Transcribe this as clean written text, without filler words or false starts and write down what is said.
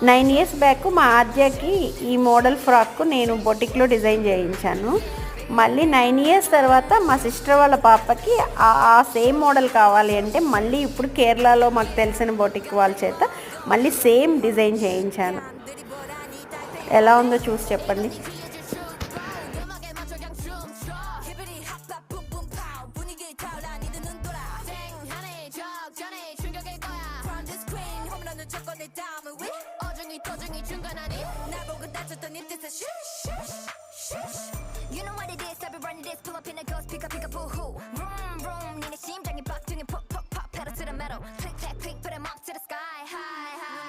9 years back మా ఆద్యకి ఈ model frock నేను బొటిక్లో డిజైన్ చేయించాను. మళ్ళీ 9 ఇయర్స్ తర్వాత మా సిస్టర్ వాళ్ళ పాపకి ఆ సేమ్ మోడల్ కావాలి అంటే మళ్ళీ ఇప్పుడు కేరళలో మాకు తెలిసిన బొటిక్ వాళ్ళ చేత మళ్ళీ సేమ్ డిజైన్ చేయించాను. ఎలా ఉందో చూసి చెప్పండి. You know what it is, I've been running this, pull up in a ghost, pick up, boo-hoo. Vroom, vroom, 니네 심장이 빡 등에 pop, pop, pop, pedal to the metal. Click, clack, click, put 'em up to the sky, high, high.